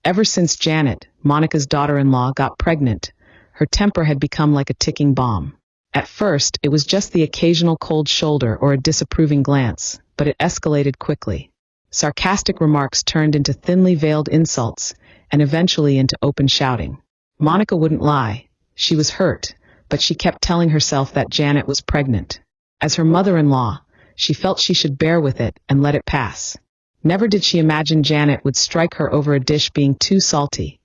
Ever since Janet, Monica's daughter-in-law, got pregnant, her temper had become like a ticking bomb. At first, it was just the occasional cold shoulder or a disapproving glance, but it escalated quickly. Sarcastic remarks turned into thinly veiled insults, and eventually into open shouting. Monica wouldn't lie. She was hurt, but she kept telling herself that Janet was pregnant. As her mother-in-law, she felt she should bear with it and let it pass. Never did she imagine Janet would strike her over a dish being too salty,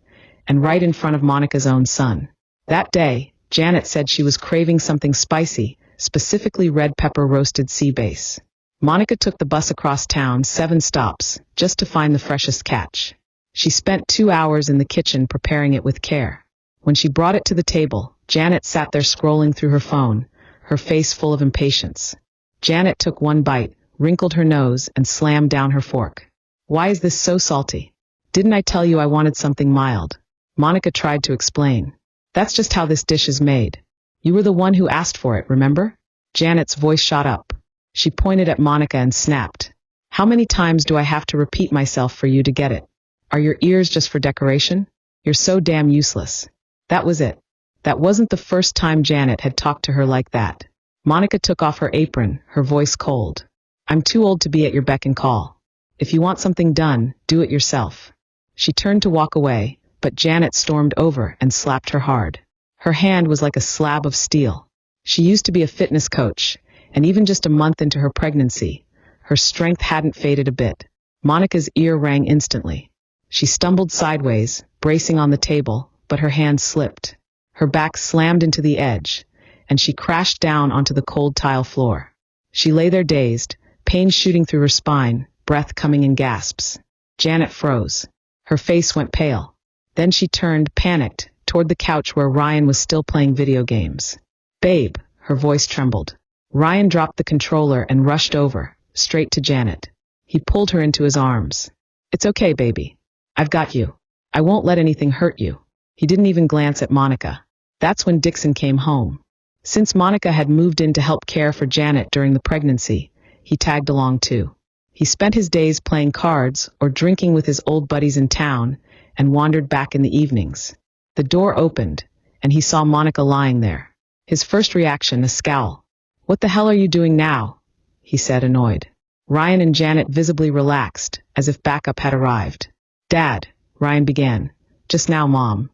and right in front of Monica's own son. That day, Janet said she was craving something spicy, specifically red pepper roasted sea bass. Monica took the bus across town 7 stops, just to find the freshest catch. She spent 2 hours in the kitchen preparing it with care. When she brought it to the table, Janet sat there scrolling through her phone, her face full of impatience. Janet took one bite, wrinkled her nose, and slammed down her fork. "Why is this so salty? Didn't I tell you I wanted something mild?" Monica tried to explain. "That's just how this dish is made. You were the one who asked for it, remember?" Janet's voice shot up. She pointed at Monica and snapped. "How many times do I have to repeat myself for you to get it? Are your ears just for decoration? You're so damn useless." That was it. That wasn't the first time Janet had talked to her like that. Monica took off her apron, her voice cold. "I'm too old to be at your beck and call. If you want something done, do it yourself." She turned to walk away, but Janet stormed over and slapped her hard. Her hand was like a slab of steel. She used to be a fitness coach, and even just a month into her pregnancy, her strength hadn't faded a bit. Monica's ear rang instantly. She stumbled sideways, bracing on the table, but her hand slipped. Her back slammed into the edge, and she crashed down onto the cold tile floor. She lay there dazed, pain shooting through her spine, breath coming in gasps. Janet froze. Her face went pale. Then she turned, panicked, toward the couch where Ryan was still playing video games. "Babe," her voice trembled. Ryan dropped the controller and rushed over, straight to Janet. He pulled her into his arms. "It's okay, baby. I've got you. I won't let anything hurt you." He didn't even glance at Monica. That's when Dixon came home. Since Monica had moved in to help care for Janet during the pregnancy, he tagged along too. He spent his days playing cards or drinking with his old buddies in town and wandered back in the evenings. The door opened, and he saw Monica lying there. His first reaction, a scowl. "What the hell are you doing now?" he said, annoyed. Ryan and Janet visibly relaxed, as if backup had arrived. "Dad," Ryan began. "Just now, Mom."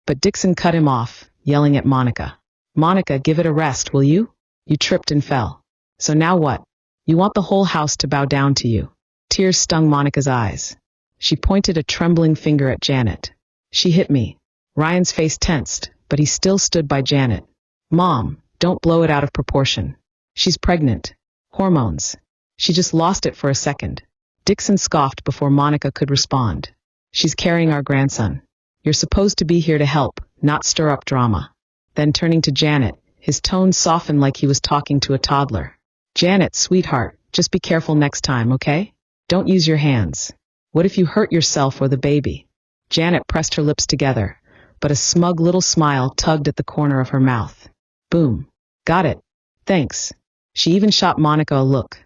But Dixon cut him off, yelling at Monica. "Monica, give it a rest, will you? You tripped and fell. So now what? You want the whole house to bow down to you." Tears stung Monica's eyes. She pointed a trembling finger at Janet. "She hit me." Ryan's face tensed, but he still stood by Janet. "Mom, don't blow it out of proportion. She's pregnant. Hormones. She just lost it for a second." Dixon scoffed before Monica could respond. "She's carrying our grandson. You're supposed to be here to help, not stir up drama." Then turning to Janet, his tone softened like he was talking to a toddler. "Janet, sweetheart, just be careful next time, okay? Don't use your hands. What if you hurt yourself or the baby?" Janet pressed her lips together, but a smug little smile tugged at the corner of her mouth. Boom. "Got it. Thanks." She even shot Monica a look,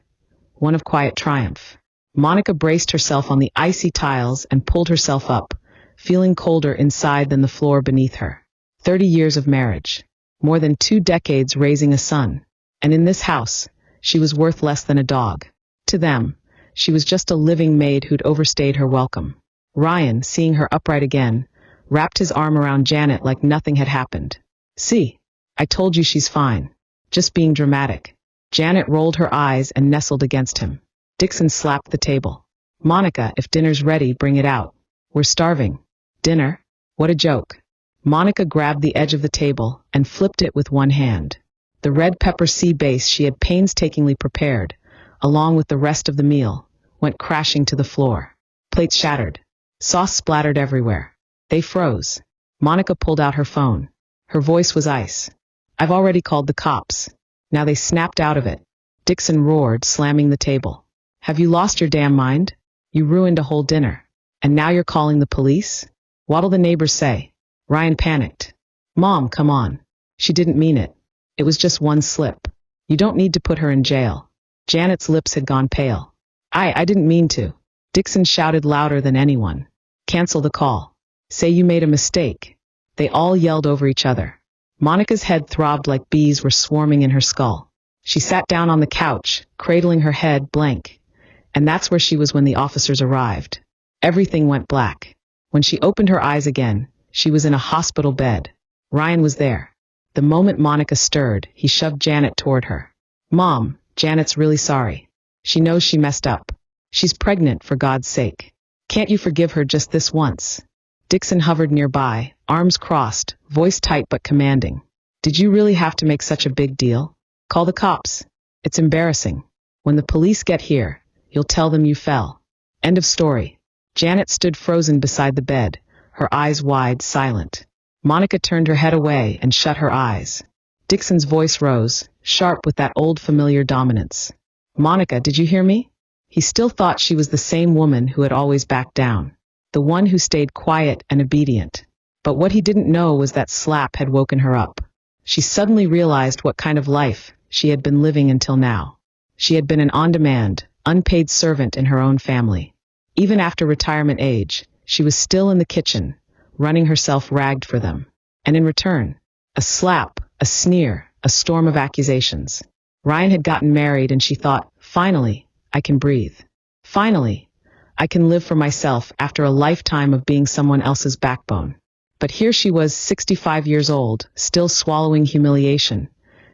one of quiet triumph. Monica braced herself on the icy tiles and pulled herself up, feeling colder inside than the floor beneath her. 30 years of marriage. More than 2 decades raising a son. And in this house, she was worth less than a dog. To them, she was just a living maid who'd overstayed her welcome. Ryan, seeing her upright again, wrapped his arm around Janet like nothing had happened. "See, I told you she's fine. Just being dramatic." Janet rolled her eyes and nestled against him. Dixon slapped the table. "Monica, if dinner's ready, bring it out. We're starving." "Dinner? What a joke." Monica grabbed the edge of the table and flipped it with one hand. The red pepper sea bass she had painstakingly prepared, along with the rest of the meal, went crashing to the floor. Plates shattered. Sauce splattered everywhere. They froze. Monica pulled out her phone. Her voice was ice. "I've already called the cops." Now they snapped out of it. Dixon roared, slamming the table. "Have you lost your damn mind? You ruined a whole dinner. And now you're calling the police? What'll the neighbors say?" Ryan panicked. "Mom, come on. She didn't mean it. It was just one slip. You don't need to put her in jail." Janet's lips had gone pale. I didn't mean to." Dixon shouted louder than anyone. Cancel the call. Say you made a mistake. They all yelled over each other. Monica's head throbbed like bees were swarming in her skull. She sat down on the couch, cradling her head blank. And that's where she was when the officers arrived. Everything went black. When she opened her eyes again, she was in a hospital bed. Ryan was there. The moment Monica stirred, he shoved Janet toward her. Mom, Janet's really sorry. She knows she messed up. She's pregnant, for God's sake. Can't you forgive her just this once? Dixon hovered nearby, arms crossed, voice tight but commanding. Did you really have to make such a big deal? Call the cops. It's embarrassing. When the police get here, you'll tell them you fell. End of story. Janet stood frozen beside the bed, her eyes wide, silent. Monica turned her head away and shut her eyes. Dixon's voice rose, sharp with that old familiar dominance. Monica, did you hear me? He still thought she was the same woman who had always backed down, the one who stayed quiet and obedient. But what he didn't know was that slap had woken her up. She suddenly realized what kind of life she had been living until now. She had been an on-demand, unpaid servant in her own family. Even after retirement age, she was still in the kitchen, running herself ragged for them. And in return, a slap, a sneer, a storm of accusations. Ryan had gotten married and she thought, finally, I can breathe. Finally, I can live for myself after a lifetime of being someone else's backbone. But here she was, 65 years old, still swallowing humiliation,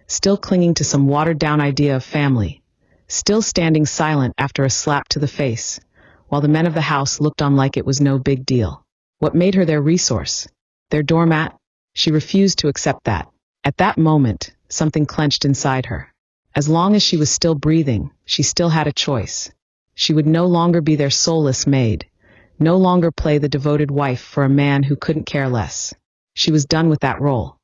still clinging to some watered-down idea of family, still standing silent after a slap to the face, while the men of the house looked on like it was no big deal. What made her their resource? Their doormat? She refused to accept that. At that moment, something clenched inside her. As long as she was still breathing, she still had a choice. She would no longer be their soulless maid, no longer play the devoted wife for a man who couldn't care less. She was done with that role.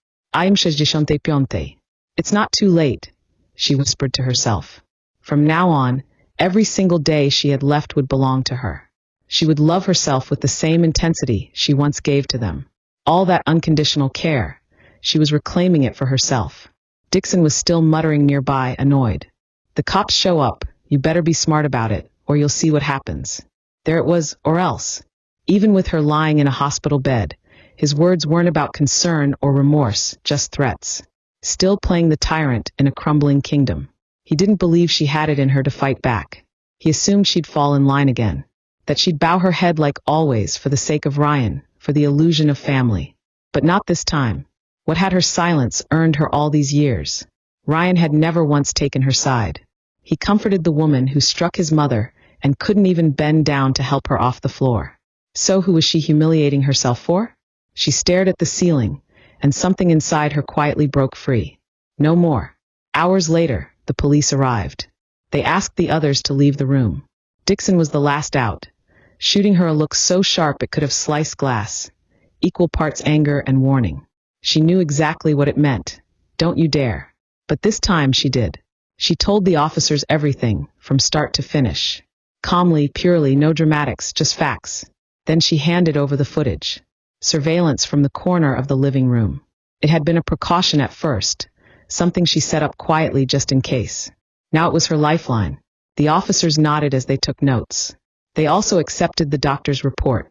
It's not too late, she whispered to herself. From now on, every single day she had left would belong to her. She would love herself with the same intensity she once gave to them. All that unconditional care, she was reclaiming it for herself. Dixon was still muttering nearby, annoyed. The cops show up, you better be smart about it, or you'll see what happens. There it was, or else. Even with her lying in a hospital bed, his words weren't about concern or remorse, just threats. Still playing the tyrant in a crumbling kingdom. He didn't believe she had it in her to fight back. He assumed she'd fall in line again. That she'd bow her head like always for the sake of Ryan, for the illusion of family. But not this time. What had her silence earned her all these years? Ryan had never once taken her side. He comforted the woman who struck his mother and couldn't even bend down to help her off the floor. So who was she humiliating herself for? She stared at the ceiling, and something inside her quietly broke free. No more. Hours later, the police arrived. They asked the others to leave the room. Dixon was the last out, shooting her a look so sharp it could have sliced glass, equal parts anger and warning. She knew exactly what it meant. Don't you dare. But this time she did. She told the officers everything, from start to finish. Calmly, purely, no dramatics, just facts. Then she handed over the footage. Surveillance from the corner of the living room. It had been a precaution at first, something she set up quietly just in case. Now it was her lifeline. The officers nodded as they took notes. They also accepted the doctor's report.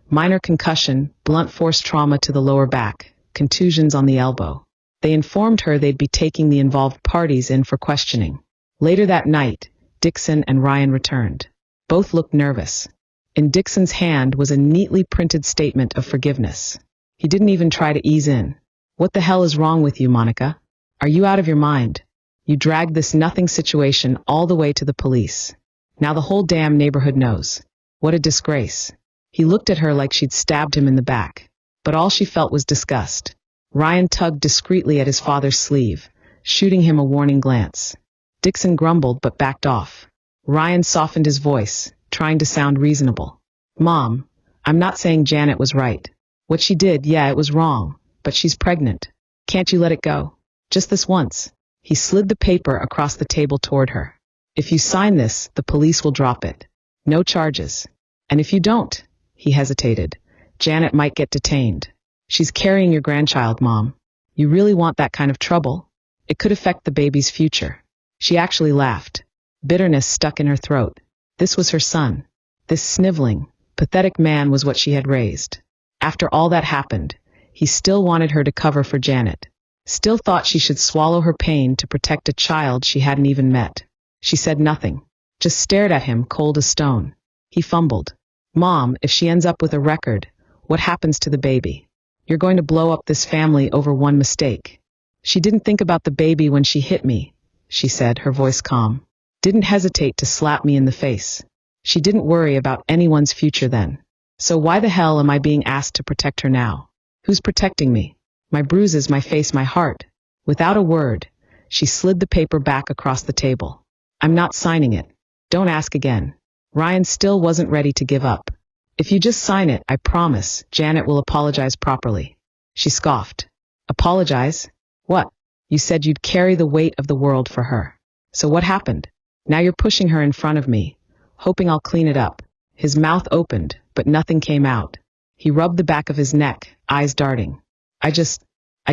Minor concussion, blunt force trauma to the lower back, contusions on the elbow. They informed her they'd be taking the involved parties in for questioning. Later that night, Dixon and Ryan returned. Both looked nervous. In Dixon's hand was a neatly printed statement of forgiveness. He didn't even try to ease in. What the hell is wrong with you, Monica? Are you out of your mind? You dragged this nothing situation all the way to the police. Now the whole damn neighborhood knows. What a disgrace. He looked at her like she'd stabbed him in the back. But all she felt was disgust. Ryan tugged discreetly at his father's sleeve, shooting him a warning glance. Dixon grumbled but backed off. Ryan softened his voice, trying to sound reasonable. Mom, I'm not saying Janet was right. What she did, yeah, it was wrong, but she's pregnant. Can't you let it go? Just this once. He slid the paper across the table toward her. If you sign this, the police will drop it. No charges. And if you don't, he hesitated, Janet might get detained. She's carrying your grandchild, Mom. You really want that kind of trouble? It could affect the baby's future. She actually laughed. Bitterness stuck in her throat. This was her son. This sniveling, Pathetic man was what she had raised. After all that happened, he still wanted her to cover for Janet. Still thought she should swallow her pain to protect a child she hadn't even met. She said nothing, just stared at him cold as stone. He fumbled. Mom, if she ends up with a record, what happens to the baby? You're going to blow up this family over one mistake. She didn't think about the baby when she hit me, she said, her voice calm. Didn't hesitate to slap me in the face. She didn't worry about anyone's future then. So why the hell am I being asked to protect her now? Who's protecting me? My bruises, my face, my heart. Without a word, she slid the paper back across the table. I'm not signing it. Don't ask again. Ryan still wasn't ready to give up. If you just sign it, I promise, Janet will apologize properly. She scoffed. Apologize? What? You said you'd carry the weight of the world for her. So what happened? Now you're pushing her in front of me, hoping I'll clean it up. His mouth opened, but nothing came out. He rubbed the back of his neck, eyes darting. I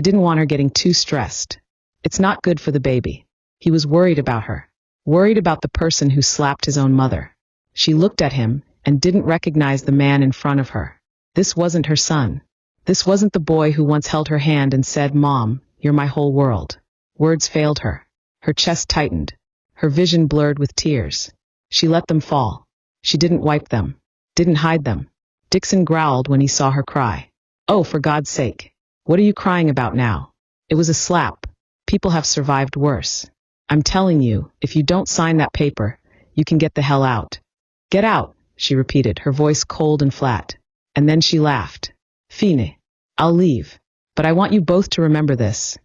didn't want her getting too stressed. It's not good for the baby. He was worried about her. Worried about the person who slapped his own mother. She looked at him and didn't recognize the man in front of her. This wasn't her son. This wasn't the boy who once held her hand and said, Mom, you're my whole world. Words failed her. Her chest tightened. Her vision blurred with tears. She let them fall. She didn't wipe them. Didn't hide them. Dixon growled when he saw her cry. Oh, for God's sake. What are you crying about now? It was a slap. People have survived worse. I'm telling you, if you don't sign that paper, you can get the hell out. Get out, she repeated, her voice cold and flat. And then she laughed. Fine. I'll leave. But I want you both to remember this.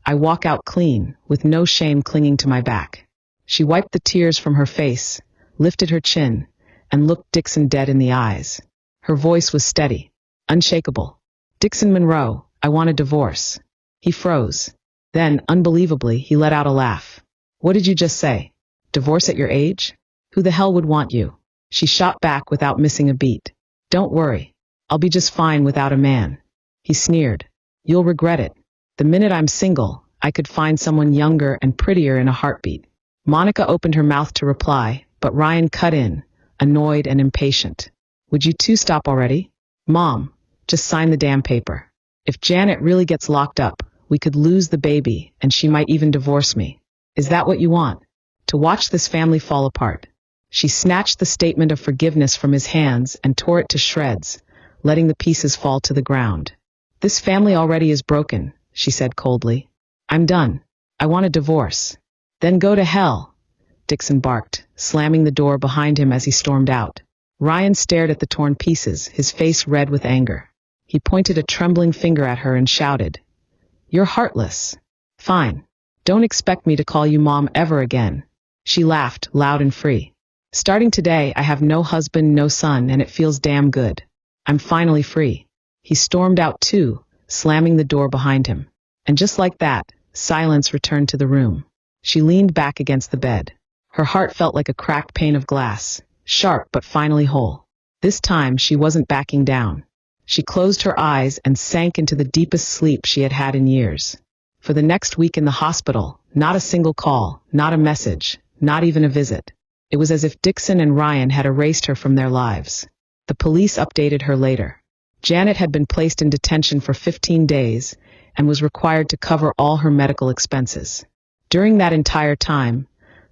I walk out clean, with no shame clinging to my back. She wiped the tears from her face, lifted her chin, and looked Dixon dead in the eyes. Her voice was steady, unshakable. Dixon Monroe, I want a divorce. He froze. Then, unbelievably, he let out a laugh. What did you just say? Divorce at your age? Who the hell would want you? She shot back without missing a beat. Don't worry. I'll be just fine without a man. He sneered. You'll regret it. The minute I'm single, I could find someone younger and prettier in a heartbeat. Monica opened her mouth to reply, but Ryan cut in, annoyed and impatient. Would you two stop already? Mom, just sign the damn paper. If Janet really gets locked up, we could lose the baby, and she might even divorce me. Is that what you want? To watch this family fall apart? She snatched the statement of forgiveness from his hands and tore it to shreds, letting the pieces fall to the ground. This family already is broken, she said coldly. I'm done. I want a divorce. Then go to hell, Dixon barked, slamming the door behind him as he stormed out. Ryan stared at the torn pieces, his face red with anger. He pointed a trembling finger at her and shouted, You're heartless. Fine. Don't expect me to call you Mom ever again. She laughed, loud and free. Starting today, I have no husband, no son, and it feels damn good. I'm finally free. He stormed out too, slamming the door behind him. And just like that, silence returned to the room. She leaned back against the bed. Her heart felt like a cracked pane of glass, sharp but finally whole. This time she wasn't backing down. She closed her eyes and sank into the deepest sleep she had had in years. For the next week in the hospital, not a single call, not a message, not even a visit. It was as if Dixon and Ryan had erased her from their lives. The police updated her later. Janet had been placed in detention for 15 days and was required to cover all her medical expenses. During that entire time,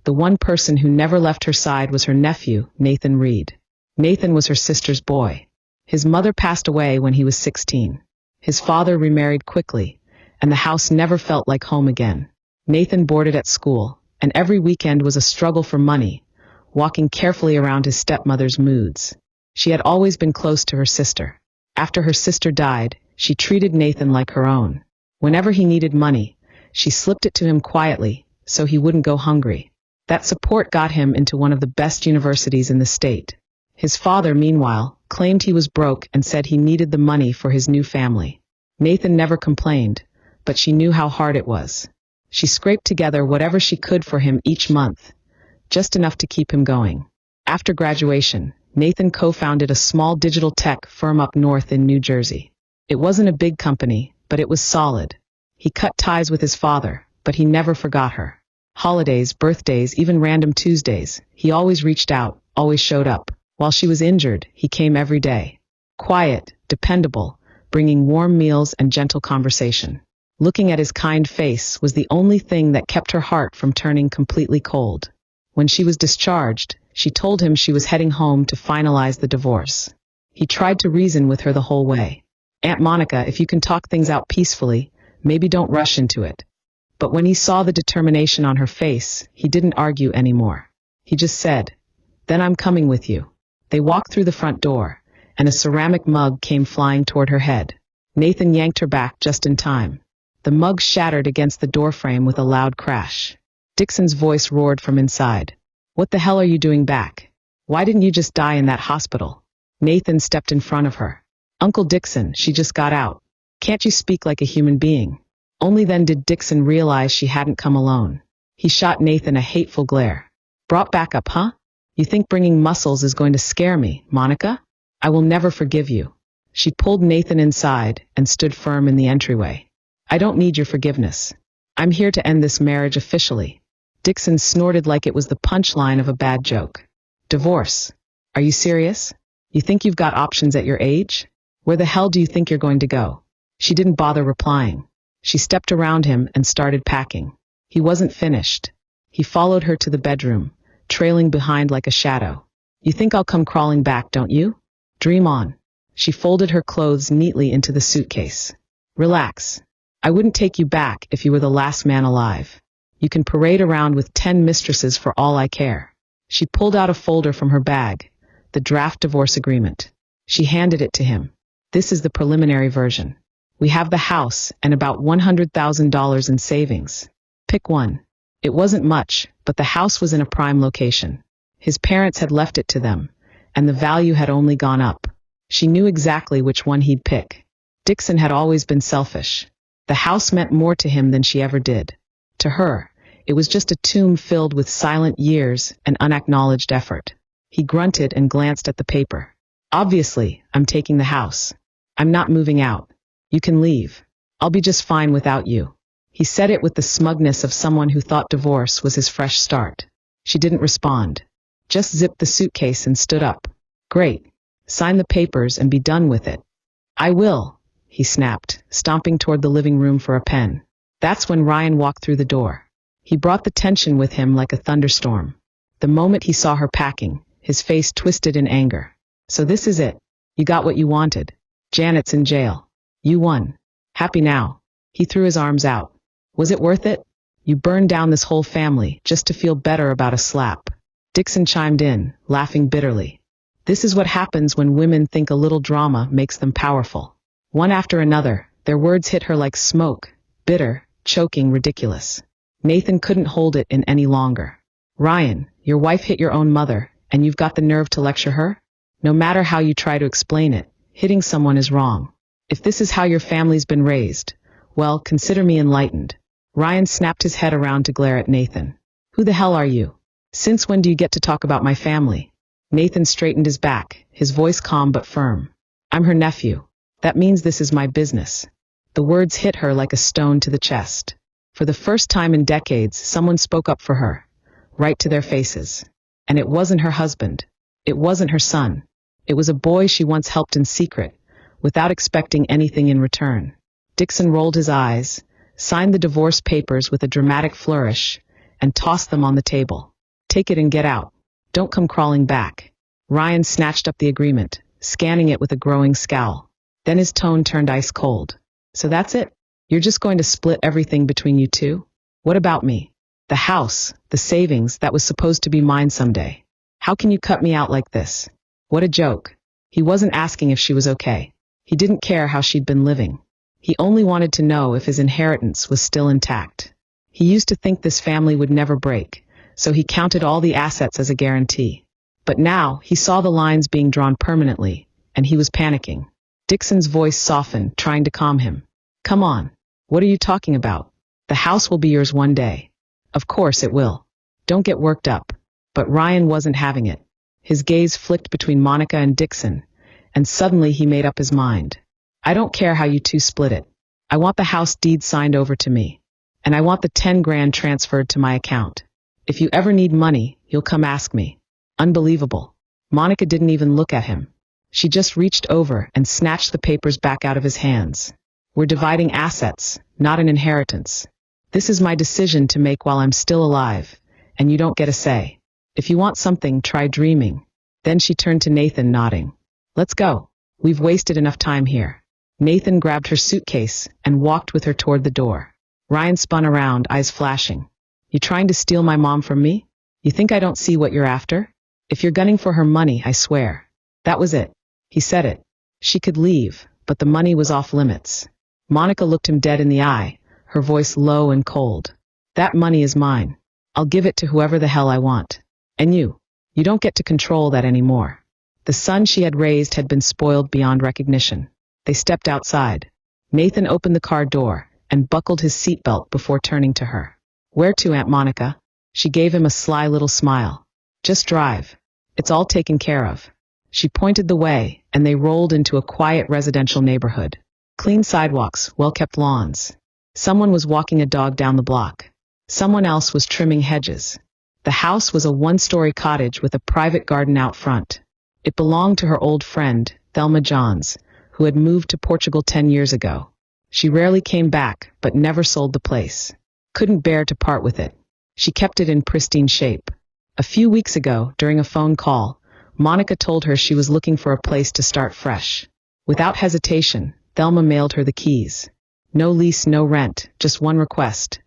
the one person who never left her side was her nephew, Nathan Reed. Nathan was her sister's boy. His mother passed away when he was 16. His father remarried quickly, and the house never felt like home again. Nathan boarded at school, and every weekend was a struggle for money, walking carefully around his stepmother's moods. She had always been close to her sister. After her sister died, she treated Nathan like her own. Whenever he needed money, she slipped it to him quietly, so he wouldn't go hungry. That support got him into one of the best universities in the state. His father, meanwhile, claimed he was broke and said he needed the money for his new family. Nathan never complained, but she knew how hard it was. She scraped together whatever she could for him each month, just enough to keep him going. After graduation, Nathan co-founded a small digital tech firm up north in New Jersey. It wasn't a big company, but it was solid. He cut ties with his father, but he never forgot her. Holidays, birthdays, even random Tuesdays, he always reached out, always showed up. While she was injured, he came every day. Quiet, dependable, bringing warm meals and gentle conversation. Looking at his kind face was the only thing that kept her heart from turning completely cold. When she was discharged, she told him she was heading home to finalize the divorce. He tried to reason with her the whole way. "Aunt Monica, if you can talk things out peacefully, maybe don't rush into it." But when he saw the determination on her face, he didn't argue anymore. He just said, "Then I'm coming with you." They walked through the front door, and a ceramic mug came flying toward her head. Nathan yanked her back just in time. The mug shattered against the doorframe with a loud crash. Dixon's voice roared from inside. "What the hell are you doing back? Why didn't you just die in that hospital?" Nathan stepped in front of her. "Uncle Dixon, she just got out. Can't you speak like a human being?" Only then did Dixon realize she hadn't come alone. He shot Nathan a hateful glare. "Brought back up, huh? You think bringing muscles is going to scare me, Monica? I will never forgive you." She pulled Nathan inside and stood firm in the entryway. "I don't need your forgiveness. I'm here to end this marriage officially." Dixon snorted like it was the punchline of a bad joke. "Divorce? Are you serious? You think you've got options at your age? Where the hell do you think you're going to go?" She didn't bother replying. She stepped around him and started packing. He wasn't finished. He followed her to the bedroom, trailing behind like a shadow. "You think I'll come crawling back, don't you? Dream on." She folded her clothes neatly into the suitcase. "Relax. I wouldn't take you back if you were the last man alive. You can parade around with 10 mistresses for all I care." She pulled out a folder from her bag, the draft divorce agreement. She handed it to him. "This is the preliminary version. We have the house and about $100,000 in savings. Pick one." It wasn't much, but the house was in a prime location. His parents had left it to them, and the value had only gone up. She knew exactly which one he'd pick. Dixon had always been selfish. The house meant more to him than she ever did. To her, it was just a tomb filled with silent years and unacknowledged effort. He grunted and glanced at the paper. "Obviously, I'm taking the house. I'm not moving out. You can leave. I'll be just fine without you." He said it with the smugness of someone who thought divorce was his fresh start. She didn't respond. Just zipped the suitcase and stood up. "Great. Sign the papers and be done with it." "I will," he snapped, stomping toward the living room for a pen. That's when Ryan walked through the door. He brought the tension with him like a thunderstorm. The moment he saw her packing, his face twisted in anger. "So this is it. You got what you wanted. Janet's in jail. You won. Happy now?" He threw his arms out. "Was it worth it? You burned down this whole family just to feel better about a slap." Dixon chimed in, laughing bitterly. This is what happens when women think a little drama makes them powerful. One after another, their words hit her like smoke, bitter, choking, ridiculous. Nathan couldn't hold it in any longer. "Ryan, your wife hit your own mother, and you've got the nerve to lecture her? No matter how you try to explain it, hitting someone is wrong. If this is how your family's been raised, well, consider me enlightened." Ryan snapped his head around to glare at Nathan. "Who the hell are you? Since when do you get to talk about my family?" Nathan straightened his back, his voice calm but firm. "I'm her nephew. That means this is my business." The words hit her like a stone to the chest. For the first time in decades, someone spoke up for her, right to their faces. And it wasn't her husband. It wasn't her son. It was a boy she once helped in secret, without expecting anything in return. Dixon rolled his eyes, signed the divorce papers with a dramatic flourish, and tossed them on the table. "Take it and get out. Don't come crawling back." Ryan snatched up the agreement, scanning it with a growing scowl. Then his tone turned ice cold. "So that's it? You're just going to split everything between you two? What about me? The house, the savings that was supposed to be mine someday. How can you cut me out like this?" What a joke. He wasn't asking if she was okay. He didn't care how she'd been living. He only wanted to know if his inheritance was still intact. He used to think this family would never break, so he counted all the assets as a guarantee. But now he saw the lines being drawn permanently, and he was panicking. Dixon's voice softened, trying to calm him. "Come on. What are you talking about? The house will be yours one day." "Of course it will. Don't get worked up." But Ryan wasn't having it. His gaze flicked between Monica and Dixon, and suddenly he made up his mind. "I don't care how you two split it. I want the house deed signed over to me. And I want the 10 grand transferred to my account. If you ever need money, you'll come ask me." Unbelievable. Monica didn't even look at him. She just reached over and snatched the papers back out of his hands. We're dividing assets, not an inheritance. This is my decision to make while I'm still alive, and you don't get a say. If you want something, try dreaming. Then she turned to Nathan, nodding. Let's go. We've wasted enough time here. Nathan grabbed her suitcase and walked with her toward the door. Ryan spun around, eyes flashing. You trying to steal my mom from me? You think I don't see what you're after? If you're gunning for her money, I swear. That was it. He said it. She could leave, but the money was off limits. Monica looked him dead in the eye, her voice low and cold. That money is mine. I'll give it to whoever the hell I want. And you don't get to control that anymore. The son she had raised had been spoiled beyond recognition. They stepped outside. Nathan opened the car door and buckled his seatbelt before turning to her. Where to, Aunt Monica? She gave him a sly little smile. Just drive. It's all taken care of. She pointed the way, and they rolled into a quiet residential neighborhood. Clean sidewalks, well-kept lawns. Someone was walking a dog down the block. Someone else was trimming hedges. The house was a one-story cottage with a private garden out front. It belonged to her old friend, Thelma Johns, who had moved to Portugal 10 years ago. She rarely came back, but never sold the place. Couldn't bear to part with it. She kept it in pristine shape. A few weeks ago, during a phone call, Monica told her she was looking for a place to start fresh. Without hesitation, Thelma mailed her the keys. No lease, no rent, just one request.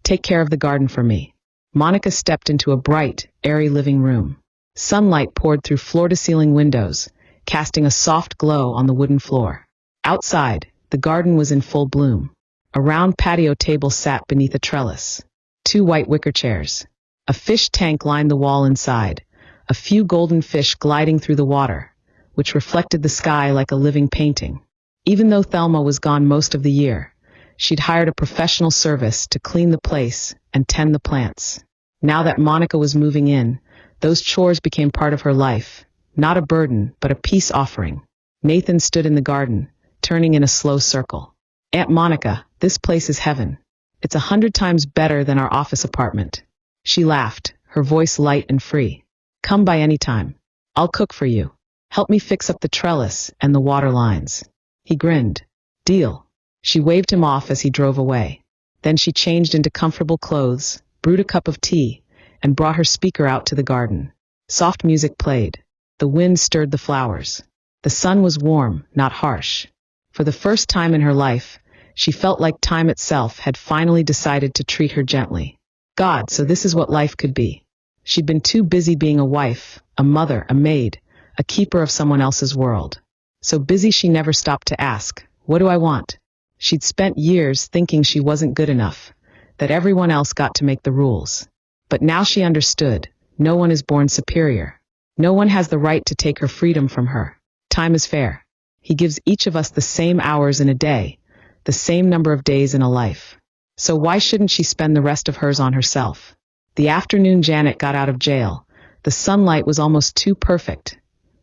Take care of the garden for me. Monica stepped into a bright, airy living room. Sunlight poured through floor-to-ceiling windows, casting a soft glow on the wooden floor. Outside, the garden was in full bloom. A round patio table sat beneath a trellis. 2 white wicker chairs. A fish tank lined the wall inside, a few golden fish gliding through the water, which reflected the sky like a living painting. Even though Thelma was gone most of the year, she'd hired a professional service to clean the place and tend the plants. Now that Monica was moving in, those chores became part of her life, not a burden, but a peace offering. Nathan stood in the garden, turning in a slow circle. Aunt Monica, this place is heaven. It's 100 times better than our office apartment. She laughed, her voice light and free. Come by any time. I'll cook for you. Help me fix up the trellis and the water lines. He grinned. Deal. She waved him off as he drove away. Then she changed into comfortable clothes, brewed a cup of tea, and brought her speaker out to the garden. Soft music played. The wind stirred the flowers. The sun was warm, not harsh. For the first time in her life, she felt like time itself had finally decided to treat her gently. God, so this is what life could be. She'd been too busy being a wife, a mother, a maid, a keeper of someone else's world. So busy she never stopped to ask, what do I want? She'd spent years thinking she wasn't good enough, that everyone else got to make the rules. But now she understood, no one is born superior. No one has the right to take her freedom from her. Time is fair. He gives each of us the same hours in a day, the same number of days in a life. So why shouldn't she spend the rest of hers on herself? The afternoon Janet got out of jail, the sunlight was almost too perfect,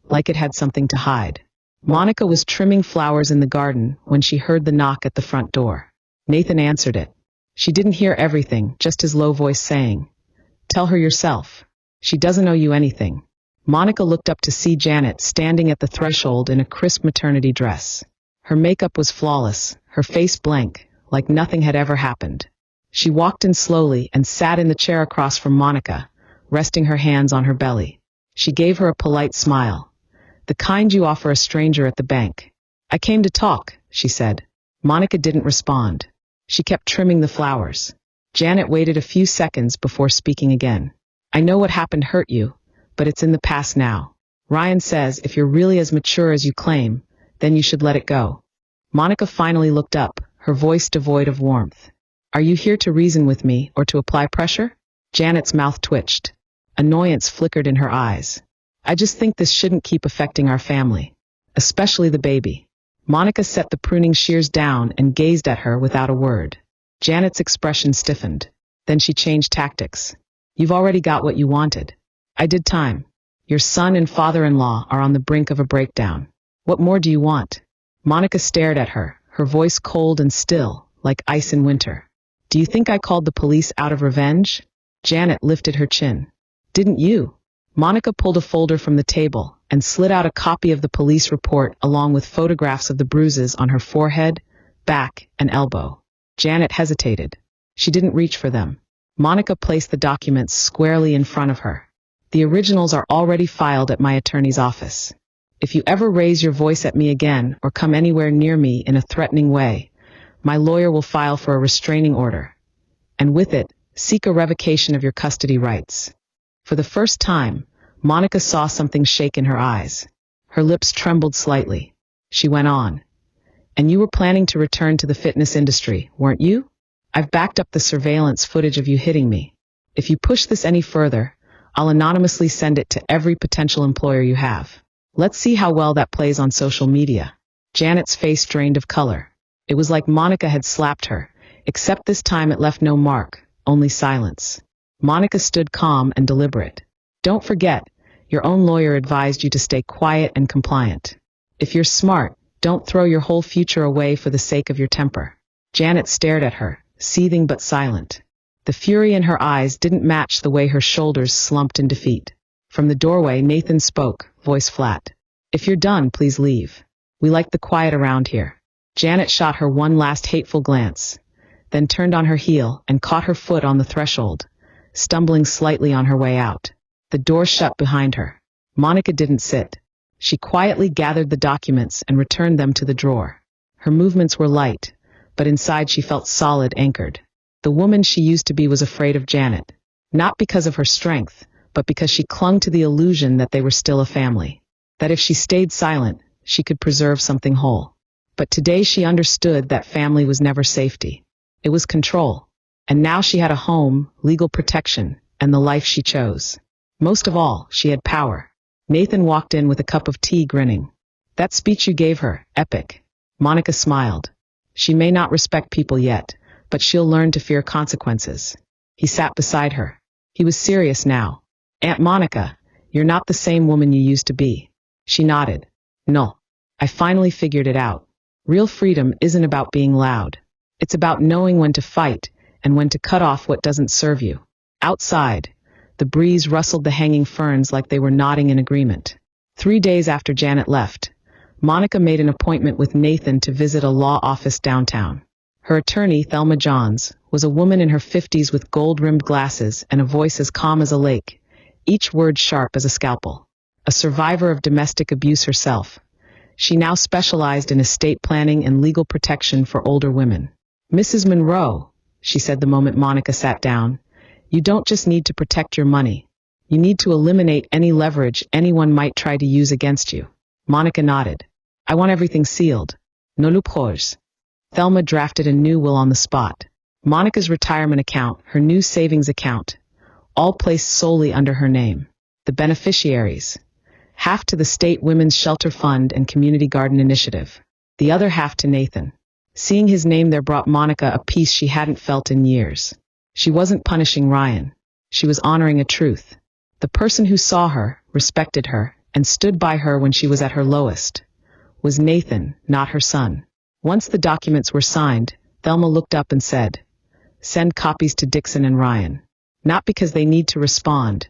like it had something to hide. Monica was trimming flowers in the garden when she heard the knock at the front door. Nathan answered it. She didn't hear everything, just his low voice saying, "Tell her yourself. She doesn't owe you anything." Monica looked up to see Janet standing at the threshold in a crisp maternity dress. Her makeup was flawless, her face blank, like nothing had ever happened. She walked in slowly and sat in the chair across from Monica, resting her hands on her belly. She gave her a polite smile, the kind you offer a stranger at the bank. "I came to talk," she said. Monica didn't respond. She kept trimming the flowers. Janet waited a few seconds before speaking again. "I know what happened hurt you, but it's in the past now. Ryan says if you're really as mature as you claim, then you should let it go." Monica finally looked up, her voice devoid of warmth. "Are you here to reason with me or to apply pressure?" Janet's mouth twitched. Annoyance flickered in her eyes. "I just think this shouldn't keep affecting our family, especially the baby." Monica set the pruning shears down and gazed at her without a word. Janet's expression stiffened. Then she changed tactics. "You've already got what you wanted. I did time. Your son and father-in-law are on the brink of a breakdown. What more do you want?" Monica stared at her, her voice cold and still, like ice in winter. "Do you think I called the police out of revenge?" Janet lifted her chin. "Didn't you?" Monica pulled a folder from the table and slid out a copy of the police report along with photographs of the bruises on her forehead, back, and elbow. Janet hesitated. She didn't reach for them. Monica placed the documents squarely in front of her. The originals are already filed at my attorney's office. If you ever raise your voice at me again or come anywhere near me in a threatening way, my lawyer will file for a restraining order. And with it, seek a revocation of your custody rights. For the first time, Monica saw something shake in her eyes. Her lips trembled slightly. She went on. And you were planning to return to the fitness industry, weren't you? I've backed up the surveillance footage of you hitting me. If you push this any further, I'll anonymously send it to every potential employer you have. Let's see how well that plays on social media. Janet's face drained of color. It was like Monica had slapped her, except this time it left no mark, only silence. Monica stood calm and deliberate. Don't forget, your own lawyer advised you to stay quiet and compliant. If you're smart, don't throw your whole future away for the sake of your temper. Janet stared at her, seething but silent. The fury in her eyes didn't match the way her shoulders slumped in defeat. From the doorway, Nathan spoke, voice flat. If you're done, please leave. We like the quiet around here. Janet shot her one last hateful glance, then turned on her heel and caught her foot on the threshold, stumbling slightly on her way out. The door shut behind her. Monica didn't sit. She quietly gathered the documents and returned them to the drawer. Her movements were light, but inside she felt solid, anchored. The woman she used to be was afraid of Janet, not because of her strength, but because she clung to the illusion that they were still a family, that if she stayed silent, she could preserve something whole. But today she understood that family was never safety. It was control. And now she had a home, legal protection, and the life she chose. Most of all, she had power. Nathan walked in with a cup of tea, grinning. That speech you gave her, epic. Monica smiled. She may not respect people yet, but she'll learn to fear consequences. He sat beside her. He was serious now. Aunt Monica, you're not the same woman you used to be. She nodded. No. I finally figured it out. Real freedom isn't about being loud. It's about knowing when to fight and when to cut off what doesn't serve you. Outside, the breeze rustled the hanging ferns like they were nodding in agreement. 3 days after Janet left, Monica made an appointment with Nathan to visit a law office downtown. Her attorney, Thelma Johns, was a woman in her 50s with gold-rimmed glasses and a voice as calm as a lake, each word sharp as a scalpel. A survivor of domestic abuse herself, she now specialized in estate planning and legal protection for older women. Mrs. Monroe, she said the moment Monica sat down, you don't just need to protect your money. You need to eliminate any leverage anyone might try to use against you. Monica nodded. I want everything sealed. No loopholes. Thelma drafted a new will on the spot. Monica's retirement account, her new savings account, all placed solely under her name. The beneficiaries: half to the State Women's Shelter Fund and Community Garden Initiative, the other half to Nathan. Seeing his name there brought Monica a peace she hadn't felt in years. She wasn't punishing Ryan. She was honoring a truth. The person who saw her, respected her, and stood by her when she was at her lowest was Nathan, not her son. Once the documents were signed, Thelma looked up and said, "Send copies to Dixon and Ryan. Not because they need to respond,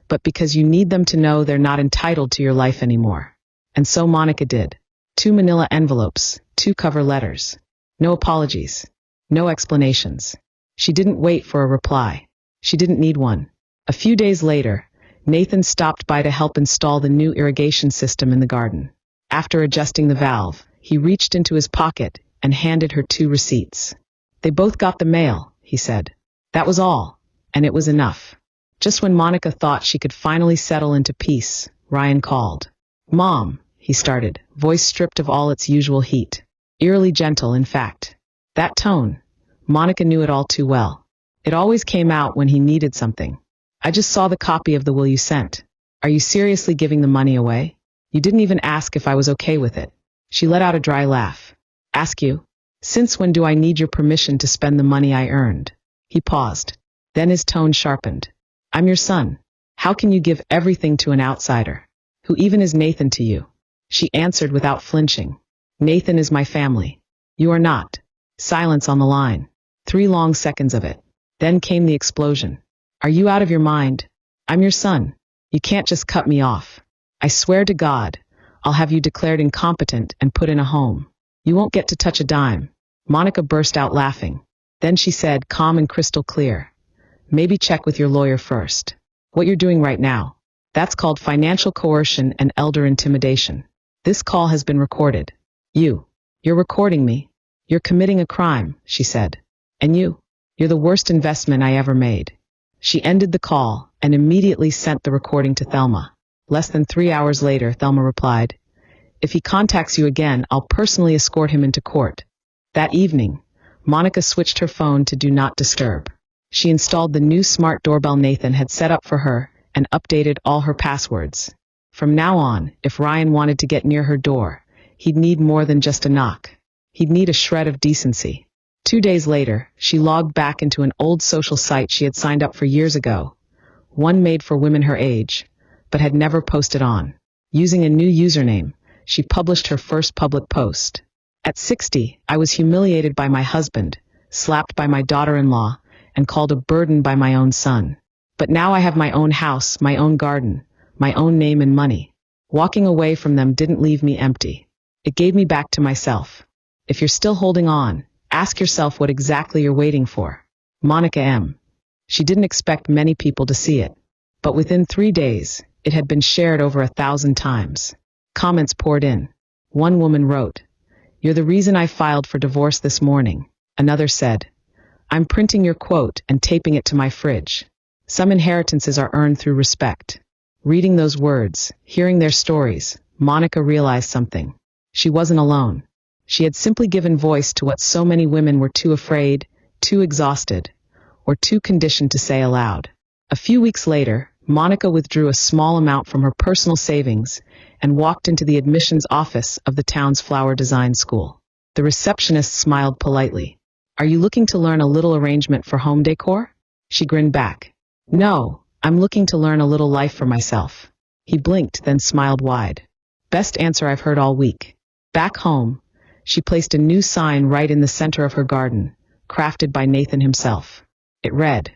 but because you need them to know they're not entitled to your life anymore." And so Monica did. 2 manila envelopes, 2 cover letters. No apologies. No explanations. She didn't wait for a reply. She didn't need one. A few days later, Nathan stopped by to help install the new irrigation system in the garden. After adjusting the valve, he reached into his pocket and handed her 2 receipts. They both got the mail, he said. That was all, and it was enough. Just when Monica thought she could finally settle into peace, Ryan called. "Mom," he started, voice stripped of all its usual heat. Eerily gentle, in fact. That tone, Monica knew it all too well. It always came out when he needed something. "I just saw the copy of the will you sent. Are you seriously giving the money away? You didn't even ask if I was okay with it." She let out a dry laugh. "Ask you? Since when do I need your permission to spend the money I earned?" He paused. Then his tone sharpened. "I'm your son. How can you give everything to an outsider? Who even is Nathan to you?" She answered without flinching. "Nathan is my family. You are not." Silence on the line. 3 long seconds of it. Then came the explosion. "Are you out of your mind? I'm your son. You can't just cut me off. I swear to God, I'll have you declared incompetent and put in a home. You won't get to touch a dime." Monica burst out laughing. Then she said, calm and crystal clear, "Maybe check with your lawyer first. What you're doing right now, that's called financial coercion and elder intimidation. This call has been recorded. You're recording me. You're committing a crime," she said. "And you're the worst investment I ever made." She ended the call and immediately sent the recording to Thelma. Less than 3 hours later, Thelma replied, "If he contacts you again, I'll personally escort him into court." That evening, Monica switched her phone to Do Not Disturb. She installed the new smart doorbell Nathan had set up for her and updated all her passwords. From now on, if Ryan wanted to get near her door, he'd need more than just a knock. He'd need a shred of decency. 2 days later, she logged back into an old social site she had signed up for years ago, one made for women her age, but had never posted on. Using a new username, she published her first public post. "At 60, I was humiliated by my husband, slapped by my daughter-in-law, and called a burden by my own son. But now I have my own house, my own garden, my own name and money. Walking away from them didn't leave me empty. It gave me back to myself. If you're still holding on, ask yourself what exactly you're waiting for." Monica M. She didn't expect many people to see it, but within 3 days, it had been shared over 1,000 times. Comments poured in. One woman wrote, "You're the reason I filed for divorce this morning." Another said, "I'm printing your quote and taping it to my fridge." Some inheritances are earned through respect. Reading those words, hearing their stories, Monica realized something. She wasn't alone. She had simply given voice to what so many women were too afraid, too exhausted, or too conditioned to say aloud. A few weeks later, Monica withdrew a small amount from her personal savings and walked into the admissions office of the town's flower design school. The receptionist smiled politely. "Are you looking to learn a little arrangement for home decor?" She grinned back. "No, I'm looking to learn a little life for myself." He blinked, then smiled wide. "Best answer I've heard all week." Back home, she placed a new sign right in the center of her garden, crafted by Nathan himself. It read,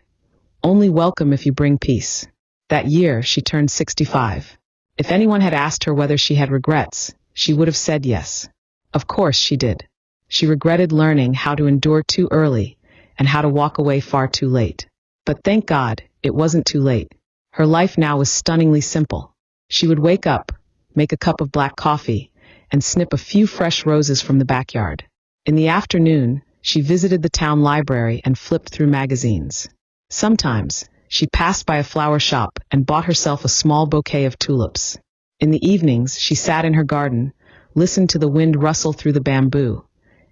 "Only welcome if you bring peace." That year, she turned 65. If anyone had asked her whether she had regrets, she would have said yes. Of course she did. She regretted learning how to endure too early and how to walk away far too late. But thank God, it wasn't too late. Her life now was stunningly simple. She would wake up, make a cup of black coffee, and snip a few fresh roses from the backyard. In the afternoon, she visited the town library and flipped through magazines. Sometimes, she passed by a flower shop and bought herself a small bouquet of tulips. In the evenings, she sat in her garden, listened to the wind rustle through the bamboo,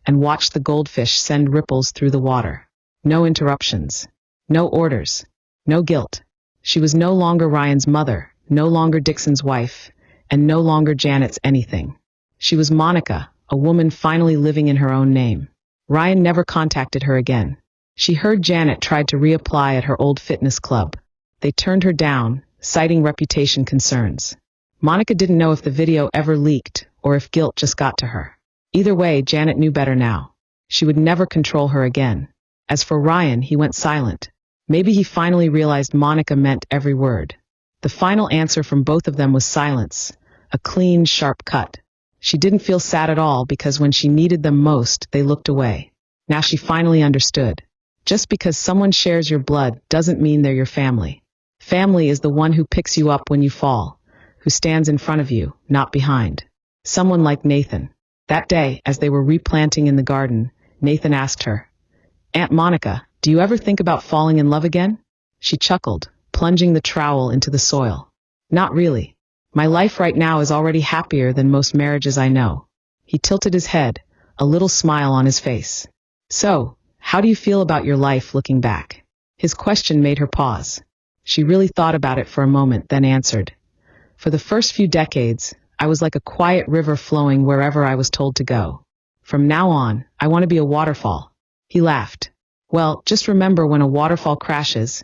and watched the goldfish send ripples through the water. No interruptions. No orders. No guilt. She was no longer Ryan's mother, no longer Dixon's wife, and no longer Janet's anything. She was Monica, a woman finally living in her own name. Ryan never contacted her again. She heard Janet tried to reapply at her old fitness club. They turned her down, citing reputation concerns. Monica didn't know if the video ever leaked or if guilt just got to her. Either way, Janet knew better now. She would never control her again. As for Ryan, he went silent. Maybe he finally realized Monica meant every word. The final answer from both of them was silence, a clean, sharp cut. She didn't feel sad at all because when she needed them most, they looked away. Now she finally understood. Just because someone shares your blood doesn't mean they're your family. Family is the one who picks you up when you fall, who stands in front of you, not behind. Someone like Nathan. That day, as they were replanting in the garden, Nathan asked her, "Aunt Monica, do you ever think about falling in love again?" She chuckled, plunging the trowel into the soil. "Not really. My life right now is already happier than most marriages I know." He tilted his head, a little smile on his face. "So, how do you feel about your life looking back?" His question made her pause. She really thought about it for a moment, then answered, "For the first few decades, I was like a quiet river flowing wherever I was told to go. From now on, I want to be a waterfall." He laughed. "Well, just remember when a waterfall crashes,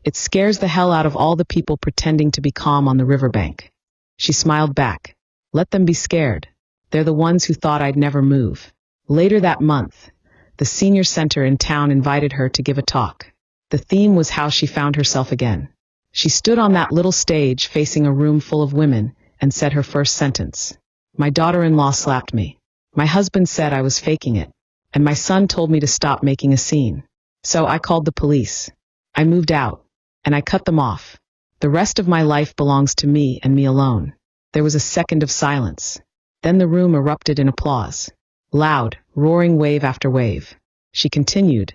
it scares the hell out of all the people pretending to be calm on the riverbank." She smiled back. "Let them be scared. They're the ones who thought I'd never move." Later that month, the senior center in town invited her to give a talk. The theme was how she found herself again. She stood on that little stage facing a room full of women and said her first sentence. My daughter-in-law slapped me. My husband said I was faking it. And my son told me to stop making a scene. So I called the police. I moved out. And I cut them off. The rest of my life belongs to me and me alone. There was a second of silence. Then the room erupted in applause. Loud, roaring wave after wave. She continued,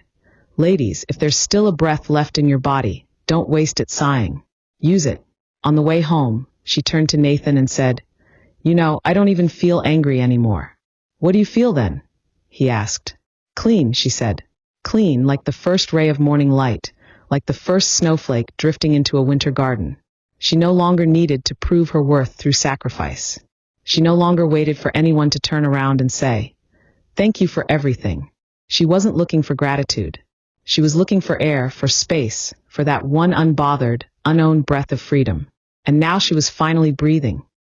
Ladies, if there's still a breath left in your body, don't waste it sighing. Use it. On the way home, she turned to Nathan and said, You know, I don't even feel angry anymore. What do you feel then? He asked. Clean, she said. Clean, like the first ray of morning light, like the first snowflake drifting into a winter garden. She no longer needed to prove her worth through sacrifice. She no longer waited for anyone to turn around and say, Thank you for everything. She wasn't looking for gratitude. She was looking for air, for space, for that one unbothered, unowned breath of freedom. And now she was finally breathing.